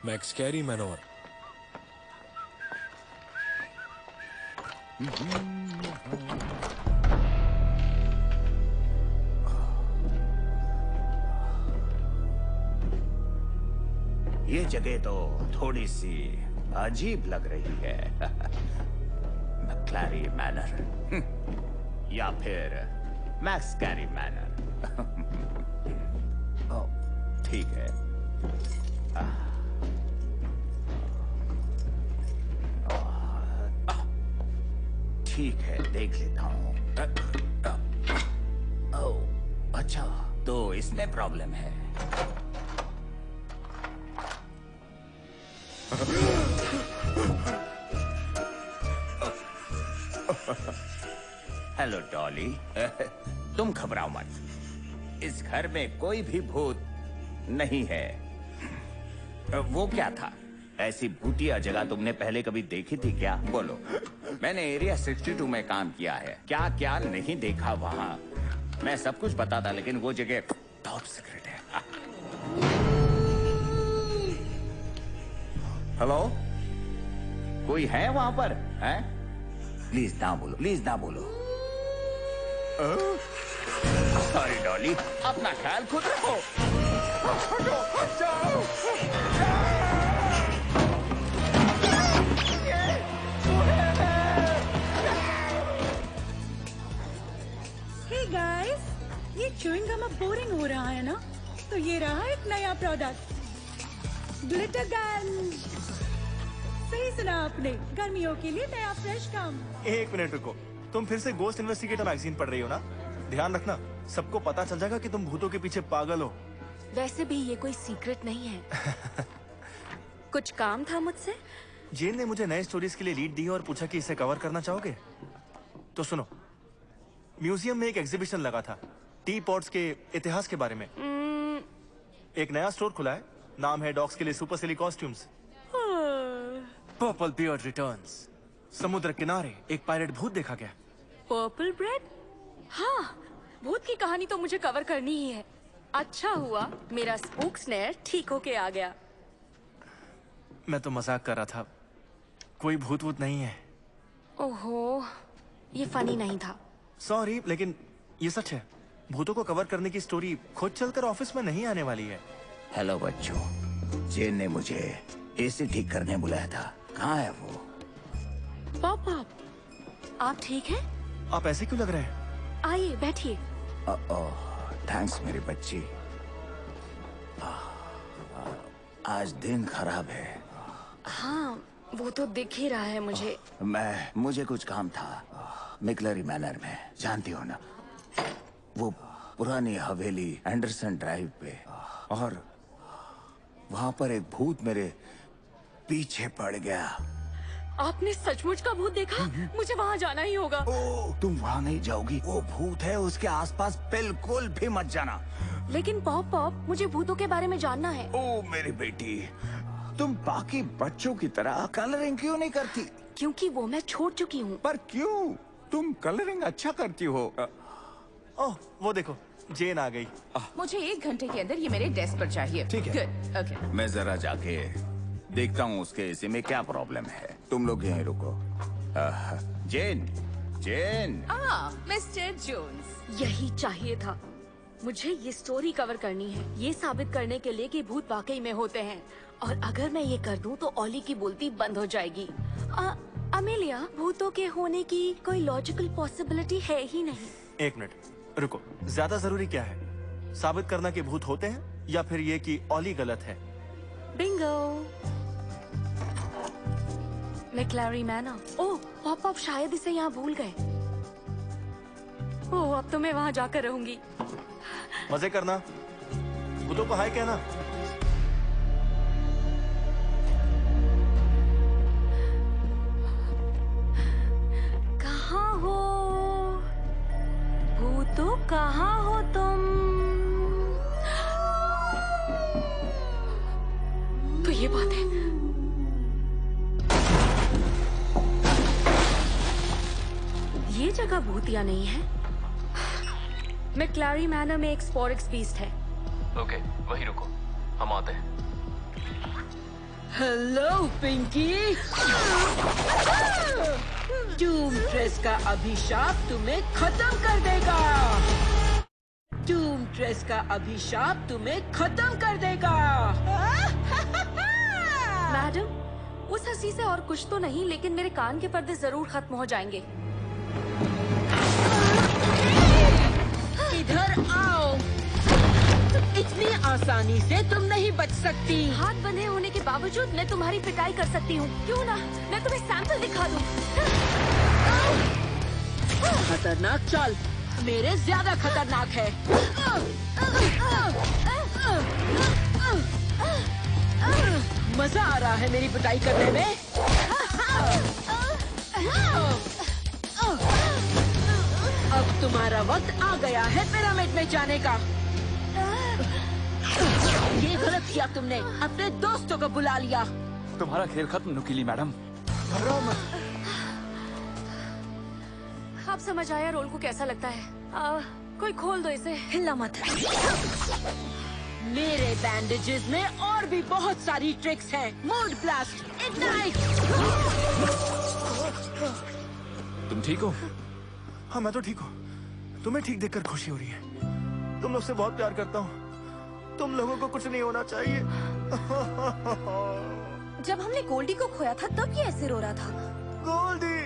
मैक्सकैरी मैनोर। ये जगह तो थोड़ी सी अजीब लग रही है। मैक्लैरी मैनर या फिर मैक्सकैरी मैनर। ठीक है। ठीक है, देख लेता हूँ। ओह, अच्छा, तो इसमें प्रॉब्लम है। हेलो डॉली। तुम घबराओ मत, इस घर में कोई भी भूत नहीं है। वो क्या था? ऐसी भूतिया जगह तुमने पहले कभी देखी थी क्या? बोलो। मैंने एरिया 62 में काम किया है, क्या क्या नहीं देखा वहां। मैं सब कुछ पता था, लेकिन वो जगह टॉप सीक्रेट है। हेलो, कोई है वहां पर? हैं? प्लीज ना बोलो, प्लीज ना बोलो। सॉरी डॉली, अपना ख्याल खुद रखो। जाओ, हे गाइस, ये च्यूइंग गम अब बोरिंग हो रहा है ना? तो ये रहा एक नया प्रोडक्ट, ग्लिटर गन। सही सुना आपने, गर्मियों के लिए नया फ्रेश गम। एक मिनट रुको, तुम फिर से गोस्ट इन्वेस्टिगेटर मैगजीन पढ़ रही हो ना? ध्यान रखना, सबको पता चल जाएगा कि तुम भूतों के पीछे पागल हो। वैसे भी ये कोई सीक्रेट नहीं है। कुछ काम था मुझसे? जेन ने मुझे नए स्टोरीज के लिए लीड दी और पूछा कि इसे कवर करना चाहोगे? तो सुनो, म्यूजियम में एक एग्जीबिशन लगा था टी पॉट्स के इतिहास के बारे में। एक नया स्टोर खुला है, नाम है डॉग्स के लिए सुपर सिली कॉस्ट्यूम्स। Purple beard returns. समुद्र किनारे एक पायरेट भूत देखा गया। Purple bread? हाँ, भूत की कहानी तो मुझे कवर करनी ही है। अच्छा हुआ मेरा स्पूक स्नेयर ठीक होके आ गया। मैं तो मजाक कर रहा था, कोई भूत वूत नहीं है। ओहो, ये फनी नहीं था। सॉरी, लेकिन ये सच है। भूतों को कवर करने की स्टोरी खुद चलकर ऑफिस में नहीं आने वाली है। हेलो बच्चों, जेन ने मुझे एसी ठीक करने बुलाया था। कहाँ है वो? पॉप, आप ठीक हैं? आप ऐसे क्यों लग रहे हैं? आइए बैठिए। थैंक्स मेरी बच्ची। आज दिन खराब है। हाँ, वो तो दिख ही रहा है मुझे। मुझे कुछ काम था मैक्लैरी मैनर में, जानती हो ना, वो पुरानी हवेली एंडरसन ड्राइव पे। और वहां पर एक भूत मेरे पीछे पड़ गया। आपने सचमुच का भूत देखा? मुझे वहाँ जाना ही होगा। तुम वहाँ नहीं जाओगी, वो भूत है, उसके आसपास बिल्कुल भी मत जाना। लेकिन पॉप, मुझे भूतों के बारे में जानना है। ओ मेरी बेटी, तुम बाकी बच्चों की तरह कलरिंग क्यों नहीं करती? क्योंकि वो मैं छोड़ चुकी हूँ। पर क्यों? तुम कलरिंग अच्छा करती हो। ओह, वो देखो, जेन आ गई। मुझे 1 घंटे के अंदर ये मेरे डेस्क पर चाहिए। ठीक है। Good, okay. मैं जरा जाके देखता हूँ उसके एसी में क्या प्रॉब्लम है। तुम लोग यहीं रुको। Jane, Jane. Mister Jones. यही चाहिए था। मुझे ये स्टोरी कवर करनी है, ये साबित करने के लिए कि भूत वाकई में होते हैं। और अगर मैं ये कर दूं तो ओली की बोलती बंद हो जाएगी। अमेलिया, भूतों के होने की कोई लॉजिकल पॉसिबिलिटी है ही नहीं। एक मिनट रुको, ज्यादा जरूरी क्या है, साबित करना कि भूत होते हैं या फिर ये कि ओली गलत है? बिंगो। मैक्लैरी मैनर। ओह, पॉप शायद इसे यहाँ भूल गए। ओह, अब तो मैं वहाँ जाकर रहूंगी। मजे करना, भूतों को हाय कहना। कहाँ हो भूतों, कहाँ हो तुम? तो ये बात है। ये जगह भूतिया नहीं है। मैक्लैरी मैनर में एक स्पोरिक्स बीस्ट है। ओके, वहीं रुको, हम आते हैं। हेलो पिंकी। डूमट्रेस का अभिशाप तुम्हें खत्म कर देगा। डूमट्रेस का अभिशाप तुम्हें खत्म कर देगा। मैडम, उस हंसी से और कुछ तो नहीं, लेकिन मेरे कान के पर्दे जरूर खत्म हो जाएंगे। इधर आओ। इतनी आसानी से तुम नहीं बच सकती। हाथ बंधे होने के बावजूद मैं तुम्हारी पिटाई कर सकती हूँ। क्यों ना मैं तुम्हें सैंपल दिखा दूँ। खतरनाक चाल मेरे ज्यादा खतरनाक है। मजा आ रहा है मेरी पिटाई करने में। अब तुम्हारा वक्त आ गया है पिरामिड में जाने का। ये गलत किया तुमने, अपने दोस्तों को बुला लिया। तुम्हारा खेल खत्म नुकीली मैडम। घबराओ मत। आप समझ आया रोल को कैसा लगता है। कोई खोल दो इसे। हिलना मत। मेरे बैंडेजेस में और भी बहुत सारी ट्रिक्स हैं। Mood blast, ignite. तुम ठीक हो? हाँ मैं तो ठीक हूँ। तुम्हें ठीक देखकर खुशी हो रही है। तुम लोग से बहुत प्यार करता हूँ। तुम लोगों को कुछ नहीं होना चाहिए। जब हमने गोल्डी को खोया था तब ये ऐसे रो रहा था। गोल्डी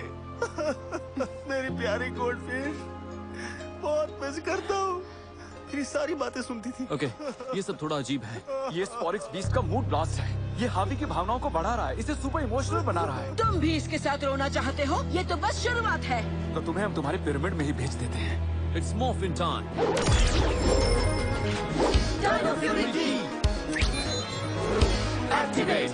मेरी प्यारी गोल्डफिश, बहुत मिस करता हूँ। तेरी सारी बातें सुनती थी। ओके, ये सब थोड़ा अजीब है। ये स्पोरिक्स बीस्ट का मूड ब्लास्ट है। ये हावी की भावनाओं को बढ़ा रहा है, इसे सुपर इमोशनल बना रहा है। तुम भी इसके साथ रोना चाहते हो? ये तो बस शुरुआत है। तो तुम्हें हम तुम्हारे पिरामिड में ही भेज देते हैं। It's morphine time. एक्टिवेट।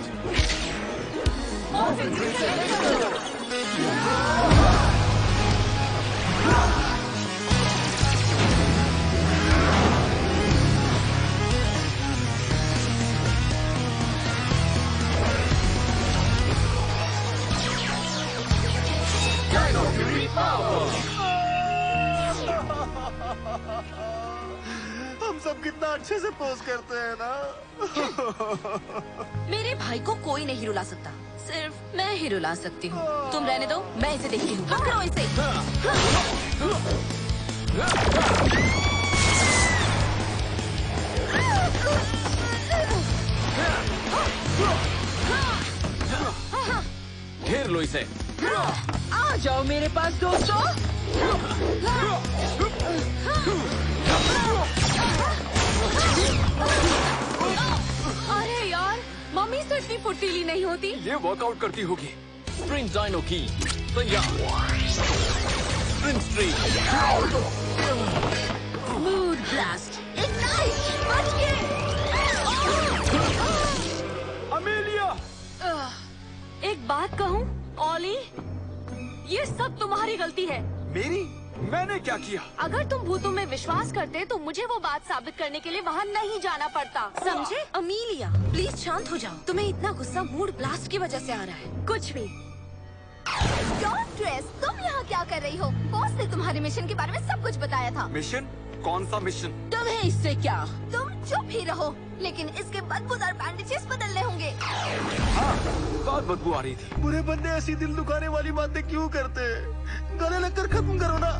हम सब कितना अच्छे से पोज करते हैं ना। मेरे भाई को कोई नहीं रुला सकता, सिर्फ मैं ही रुला सकती हूँ। तुम रहने दो, मैं इसे देखती हूँ। पकड़ो इसे। घेर लो इसे। आ जाओ मेरे पास दोस्तों। अरे यार, मम्मी से इतनी फुर्तीली नहीं होती। ये वर्कआउट करती होगी। स्प्रिंग डायनो की तैयार। Spring streak. Mood blast, ignite. बच गए। अमेलिया, एक बात कहूँ ऑली, ये सब तुम्हारी गलती है। मेरी? मैंने क्या किया? अगर तुम भूतों में विश्वास करते तो मुझे वो बात साबित करने के लिए वहाँ नहीं जाना पड़ता, समझे? अमीलिया, प्लीज शांत हो जाओ। तुम्हें इतना गुस्सा मूड ब्लास्ट की वजह से आ रहा है। कुछ भी। डॉक्ट्रेस, तुम यहाँ क्या कर रही हो? बॉस ने तुम्हारे मिशन के बारे में सब कुछ बताया था। मिशन? कौन सा मिशन? तुम्हें इससे क्या? तुम चुप ही रहो, लेकिन इसके बदबूदार बैंडेजेस बदलने होंगे। हाँ, बहुत बदबू आ रही थी। बुरे बंदे ऐसी दिल दुखाने वाली बातें क्यों करते हैं? गले लगकर खत्म करो ना।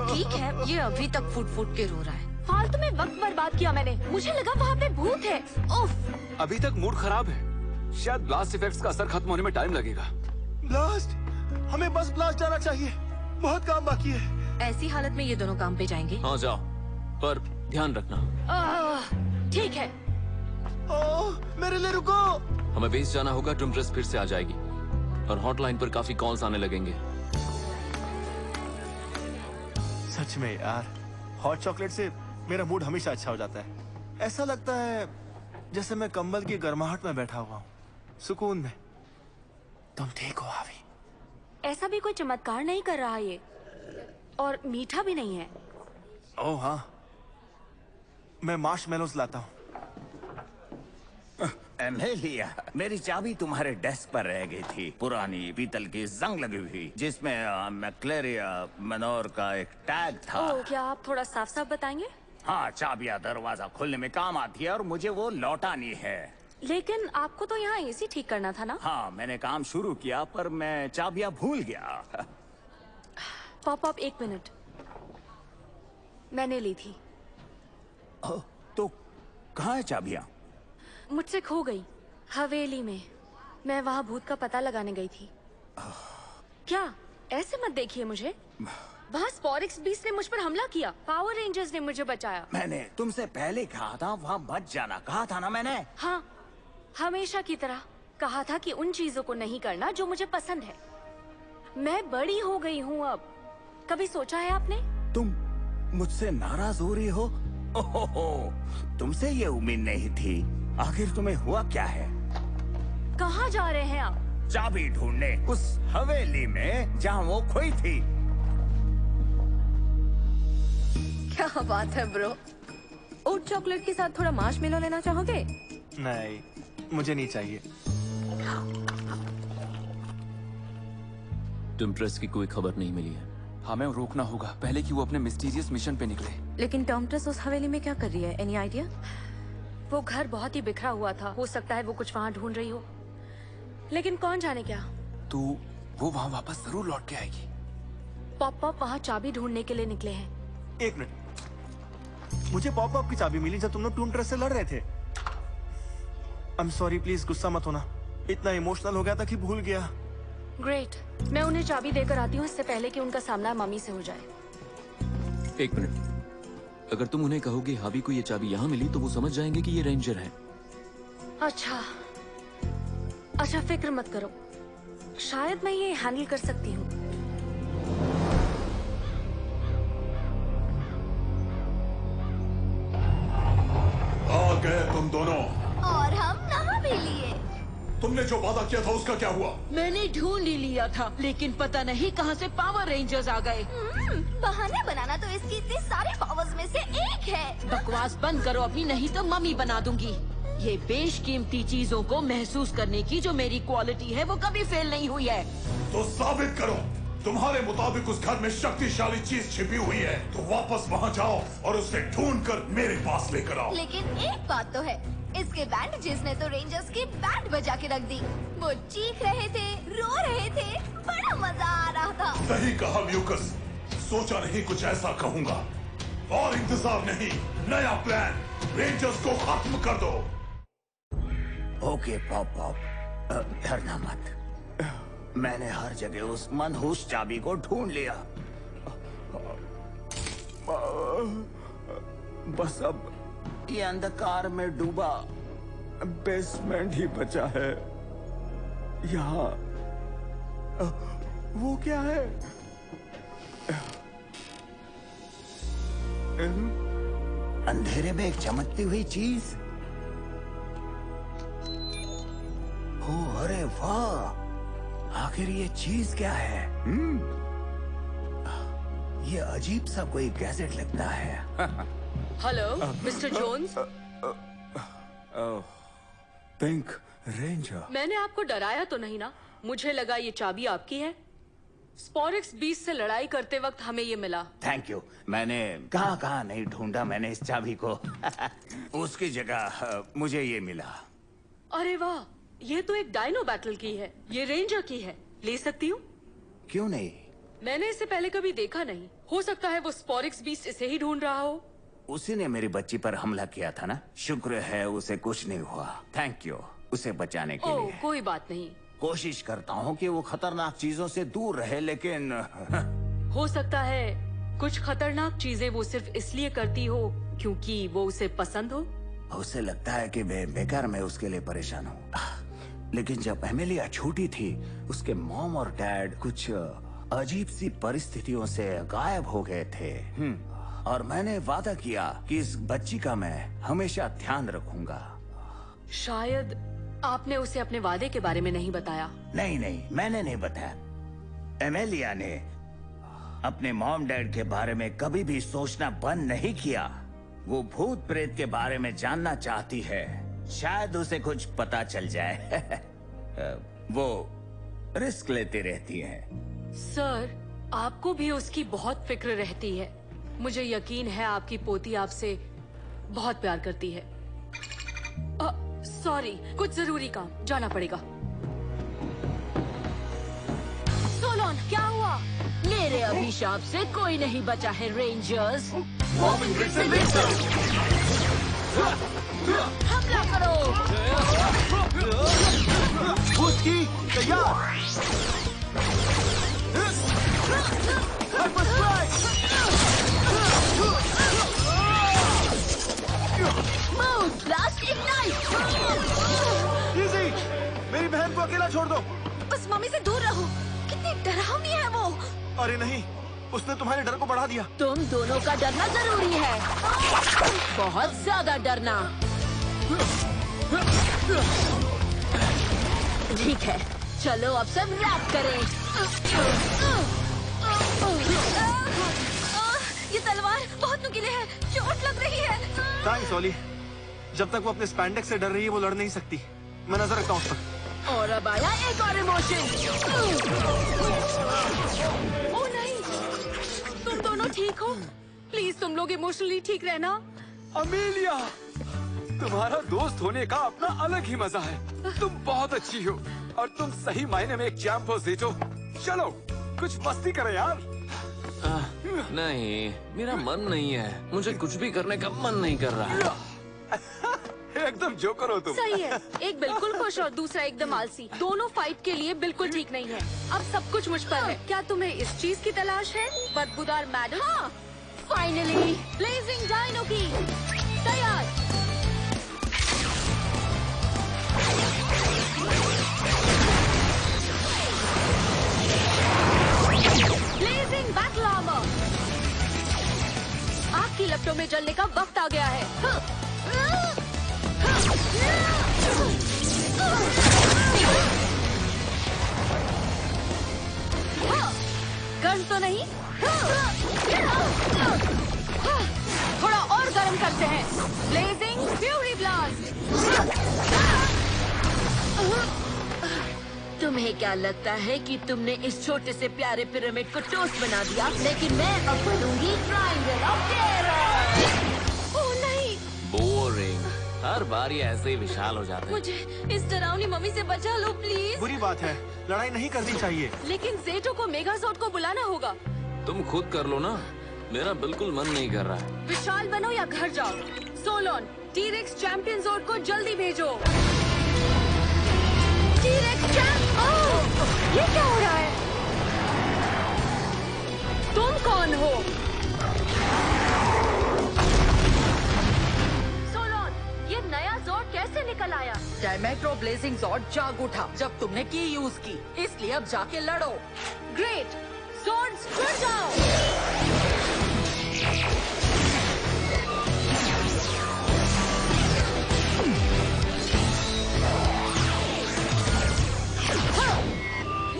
ठीक है, ये अभी तक फूट फूट के रो रहा है। फालतू में वक्त बर्बाद किया मैंने। मुझे लगा वहाँ पे भूत है। उफ। अभी तक मूड खराब है। शायद ब्लास्ट इफेक्ट्स का असर खत्म होने में टाइम लगेगा। ब्लास्ट? हमें बस ब्लास्ट जाना चाहिए। बहुत काम बाकी है। ऐसी हालत में ये दोनों काम पे जाएंगे। हाँ जाओ, पर ध्यान रखना। ठीक है। ओह, मेरे लिए रुको। हमें बेस जाना होगा। डूमट्रेस फिर से आ जाएगी और हॉटलाइन पर काफी कॉल्स आने लगेंगे। सच में यार, हॉट चॉकलेट से मेरा मूड हमेशा अच्छा हो जाता है। ऐसा लगता है जैसे मैं कंबल की गर्माहट में बैठा हुआ हूँ, सुकून में। तुम ठीक हो आवी? ऐसा भी कोई चमत्कार नहीं कर रहा ये, और मीठा भी नहीं है। ओह हाँ, मैं मार्शमेलोस लाता हूँ। एमेलिया, मेरी चाबी तुम्हारे डेस्क पर रह गई थी। पुरानी पीतल की जंग लगी हुई, जिसमें मैक्लेरिया मनोर का एक टैग था। ओह, क्या आप थोड़ा साफ साफ बताएंगे? हाँ, चाबियां दरवाजा खोलने में काम आती है और मुझे वो लौटानी है। लेकिन आपको तो यहाँ एसी ठीक करना था ना? हाँ, मैंने काम शुरू किया पर मैं चाबियां भूल गया। Pop up, 1 minute. मैंने ली थी। तो कहाँ है चाबियां? मुझसे खो गई हवेली में। मैं वहाँ भूत का पता लगाने गई थी। क्या ऐसे मत देखिए मुझे। वहाँ स्पॉरिक्स बीस्ट ने मुझ पर हमला किया। पावर रेंजर्स ने मुझे बचाया। मैंने तुमसे पहले कहा था वहाँ मत जाना, कहा था ना मैंने। हाँ, हमेशा की तरह कहा था कि उन चीजों को नहीं करना जो मुझे पसंद है। मैं बड़ी हो गई हूँ अब। कभी सोचा है आपने? तुम मुझसे नाराज हो रही हो? ओहो, तुमसे ये उम्मीद नहीं थी। आखिर तुम्हें हुआ क्या है? कहाँ जा रहे हैं आप? चाबी ढूंढने उस हवेली में जहाँ वो खोई थी। क्या बात है ब्रो। ओट चॉकलेट के साथ थोड़ा मार्शमेलो लेना चाहोगे? नहीं, मुझे नहीं चाहिए। टिम्ट्रेस की कोई खबर नहीं मिली है। हमें रोकना होगा पहले कि वो अपने मिस्टीरियस मिशन पे निकले। लेकिन टॉमट्रेस उस हवेली में क्या कर रही है? Any idea? वो घर बहुत ही बिखरा हुआ था। हो सकता है वो कुछ वहाँ ढूंढ रही हो, लेकिन कौन जाने क्या। तो वो वहाँ वापस जरूर लौट के आएगी। पॉप पॉप वहाँ चाबी ढूंढने के लिए निकले हैं। 1 मिनट, मुझे पॉप अप की चाबी मिली जब तुम लोग टूमट्रेस से लड़ रहे थे। आई एम सॉरी, प्लीज गुस्सा मत होना। इतना इमोशनल हो गया था कि भूल गया। ग्रेट, मैं उन्हें चाबी देकर आती हूँ इससे पहले कि उनका सामना मम्मी से हो जाए। 1 मिनट, अगर तुम उन्हें कहोगे हावी को ये चाबी यहाँ मिली तो वो समझ जाएंगे कि ये रेंजर है। अच्छा, फिक्र मत करो, शायद मैं ये हैंडल कर सकती हूँ। आ गए तुम दोनों। और हम नहा भी लिए। तुमने जो वादा किया था उसका क्या हुआ? मैंने ढूंढ ही लिया था, लेकिन पता नहीं कहां से पावर रेंजर्स आ गए। बहाने बनाना तो इसकी इतनी सारी पावर्स में से एक है। बकवास बंद करो अपनी, नहीं तो मम्मी बना दूंगी। ये बेशकीमती चीजों को महसूस करने की जो मेरी क्वालिटी है वो कभी फेल नहीं हुई है। तो साबित करो। तुम्हारे मुताबिक उस घर में शक्तिशाली चीज छिपी हुई है, तो वापस वहाँ जाओ और उसे ढूंढकर मेरे पास लेकर आओ। लेकिन एक बात तो है, इसके बैंडेजेस ने तो रेंजर्स की बैंड बजा के रख दी। वो चीख रहे थे, रो रहे थे, बड़ा मजा आ रहा था। सही कहा म्यूकस, सोचा नहीं कुछ ऐसा कहूंगा। और इंतजार नहीं, नया प्लान, रेंजर्स को खत्म कर दो। ओके पॉप पॉप, डरना मत। मैंने हर जगह उस मनहूस चाबी को ढूंढ लिया। बस अब ये अंधकार में डूबा बेसमेंट ही बचा है। यहाँ वो क्या है? अंधेरे में एक चमकती हुई चीज। ओ अरे वाह, आखिर ये चीज क्या है? ये अजीब सा कोई गैजेट लगता है। Hello mister Jones. Pink ranger. मैंने आपको डराया तो नहीं ना? मुझे लगा ये चाबी आपकी है। स्पॉरिक्स बीस्ट से लड़ाई करते वक्त हमें ये मिला। Thank you. मैंने कहाँ नहीं ढूंढा मैंने इस चाबी को। उसकी जगह मुझे ये मिला। अरे वाह, ये तो एक डायनो बैटल की है। ये रेंजर की है, ले सकती हूँ? क्यों नहीं? मैंने इसे पहले कभी देखा नहीं। हो सकता है वो स्पॉरिक्स बीस्ट इसे ही ढूंढ रहा हो। उसी ने मेरी बच्ची पर हमला किया था ना। शुक्र है उसे कुछ नहीं हुआ। थैंक यू उसे बचाने के लिए। कोई बात नहीं। कोशिश करता हूँ कि वो खतरनाक चीजों से दूर रहे, लेकिन हो सकता है कुछ खतरनाक चीजें वो सिर्फ इसलिए करती हो क्योंकि वो उसे पसंद हो। उसे लगता है कि मैं बेकार मैं उसके लिए परेशान हूँ। लेकिन जब एमेलिया छोटी थी, उसके मॉम और डैड कुछ अजीब सी परिस्थितियों से गायब हो गए थे। और मैंने वादा किया कि इस बच्ची का मैं हमेशा ध्यान रखूंगा। शायद आपने उसे अपने वादे के बारे में नहीं बताया। नहीं, मैंने नहीं बताया। एमेलिया ने अपने मॉम डैड के बारे में कभी भी सोचना बंद नहीं किया। वो भूत प्रेत के बारे में जानना चाहती है। शायद उसे कुछ पता चल जाए। वो रिस्क लेती रहती है। सर, आपको भी उसकी बहुत फिक्र रहती है। मुझे यकीन है आपकी पोती आपसे बहुत प्यार करती है। सॉरी, कुछ जरूरी काम, जाना पड़ेगा। सोलोन, क्या हुआ? मेरे अभिशाप से कोई नहीं बचा है रेंजर्स। हमला करो। उसकी तैयार। Move, blast, ignite! इजी, मेरी बहन को अकेला छोड़ दो। बस मम्मी से दूर रहो। कितनी डरावनी है वो। अरे नहीं, उसने तुम्हारे डर को बढ़ा दिया। तुम दोनों का डरना जरूरी है, बहुत ज्यादा डरना। ठीक है, चलो अब सब रैप करें। ये तलवार बहुत नुकीली है, चोट लग रही है। थैंक्स ओली। जब तक वो अपने स्पैंडेक्स से डर रही है वो लड़ नहीं सकती। मैं नजर रखता हूँ उस पर। और अब आया एक और इमोशन। ओ नहीं, तुम दोनों ठीक हो? प्लीज तुम लोग इमोशनली ठीक रहना। अमेलिया, तुम्हारा दोस्त होने का अपना अलग ही मजा है। तुम बहुत अच्छी हो और तुम सही मायने में एक चैंप हो जीजो। चलो कुछ मस्ती करें यार। नहीं, मेरा मन नहीं है। मुझे कुछ भी करने का मन नहीं कर रहा है। एकदम जोकर हो तुम। सही है, एक बिल्कुल खुश और दूसरा एकदम आलसी। दोनों फाइट के लिए बिल्कुल ठीक नहीं है। अब सब कुछ मुझ पर है। क्या तुम्हें इस चीज की तलाश है? बदबूदार मैडम। हाँ, फाइनली। ब्लेजिंग डायनो की तैयार। Blazing battle armour. आग की लपटों में जलने का वक्त आ गया है। गर्म तो नहीं? थोड़ा और गर्म करते हैं। Blazing fury blast. तुम्हें क्या लगता है कि तुमने इस छोटे से प्यारे पिरामिड को टोस्ट बना दिया, लेकिन मैं अब बनूंगी ट्रायंगल ऑफ टेरर। ओह नहीं, बोरिंग। हर बार ये ऐसे ही विशाल हो जाते हैं। मुझे इस डरावनी मम्मी से बचा लो प्लीज। बुरी बात है, लड़ाई नहीं करनी चाहिए। लेकिन ज़ेटो को मेगाज़ॉर्ड को बुलाना होगा। तुम खुद कर लो ना, मेरा बिल्कुल मन नहीं कर रहा है। विशाल बनो या घर जाओ। सोलोन, टी-रेक्स चैंपियन ज़ोर्ड को जल्दी भेजो। टी-रेक्स चैंप, ये क्या हो रहा है? तुम कौन हो? ये नया ज़ोर्ड कैसे निकल आया? डायमेट्रो ब्लेजिंग ज़ॉर्ड जाग उठा जब तुमने की यूज की, इसलिए अब जाके लड़ो। ग्रेट, ज़ोर्ड्स जुड़ जाओ।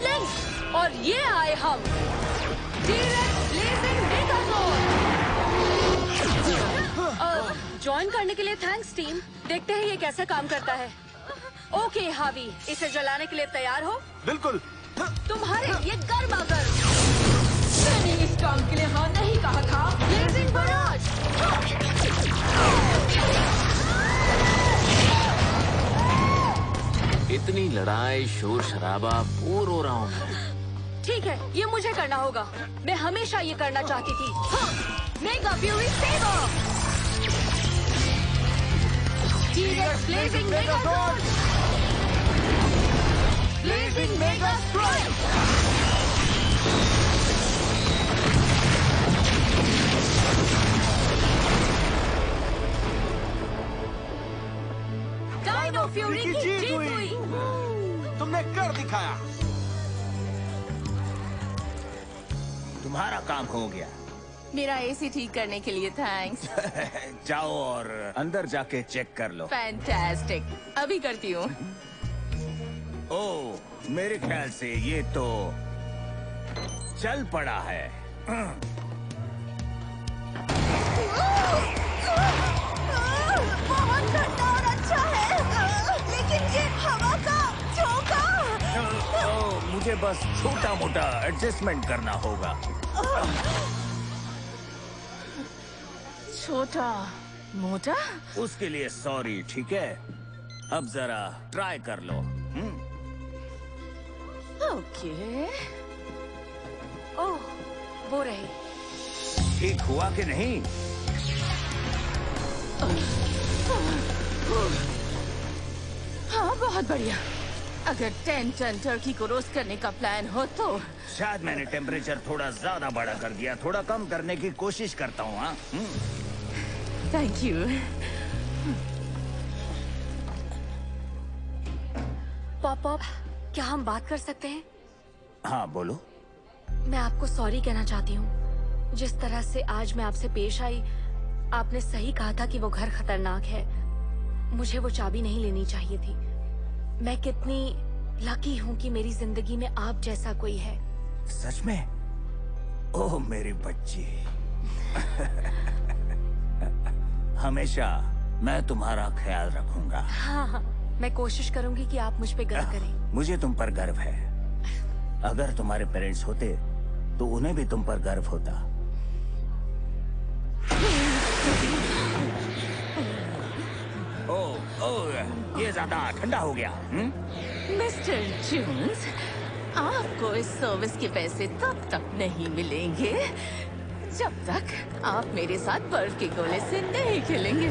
लिंक, और ये आए हम। T-rex blazing मेगाज़ॉर्ड। ज्वाइन करने के लिए थैंक्स टीम। देखते हैं ये कैसे काम करता है। ओके हावी, इसे जलाने के लिए तैयार हो? बिल्कुल। तुम्हारे लिए गर्मा गर्म। मैंने इस काम के लिए हाँ नहीं कहा था। Blazing barrage. इतनी लड़ाई, शोर शराबा, बोर हो रहा हूँ मैं। ठीक है, ये मुझे करना होगा। मैं हमेशा ये करना चाहती थी। हाँ, mega fury sabre. T-Rex Blazing Mega Sword! Blazing Mega Strike! Dino Fury की जीत हुई। तुमने कर दिखाया। तुम्हारा काम हो गया। मेरा एसी ठीक करने के लिए थैंक्स। जाओ और अंदर जाके चेक कर लो। फैंटास्टिक, अभी करती हूँ। ओह, मेरे ख्याल से ये तो चल पड़ा है। बहुत ठंडा और अच्छा है, लेकिन ये हवा का झोंका। ओह, मुझे बस छोटा मोटा एडजस्टमेंट करना होगा। छोटा मोटा? उसके लिए सॉरी, ठीक है? अब जरा ट्राई कर लो। ओके। ओह, वो रहे। ठीक हुआ कि नहीं? हाँ, बहुत बढ़िया। अगर 10 टन टर्की को रोस्ट करने का प्लान हो तो शायद मैंने टेम्परेचर थोड़ा ज्यादा बड़ा कर दिया। थोड़ा कम करने की कोशिश करता हूँ। हाँ, थैंक यू। पॉप, क्या हम बात कर सकते हैं? हाँ बोलो। मैं आपको सॉरी कहना चाहती हूँ। जिस तरह से आज मैं आपसे पेश आई, आपने सही कहा था कि वो घर खतरनाक है। मुझे वो चाबी नहीं लेनी चाहिए थी। मैं कितनी लकी हूँ कि मेरी जिंदगी में आप जैसा कोई है। सच में? ओह मेरी बच्ची। हमेशा मैं तुम्हारा ख्याल रखूंगा। हाँ, मैं कोशिश करूंगी कि आप मुझ पे गर्व करें। मुझे तुम पर गर्व है। अगर तुम्हारे पेरेंट्स होते तो उन्हें भी तुम पर गर्व होता। ओह, ये ज्यादा ठंडा हो गया। मिस्टर जून्स, आपको इस सर्विस के पैसे तब तक नहीं मिलेंगे जब तक आप मेरे साथ बर्फ के गोले से नहीं खेलेंगे।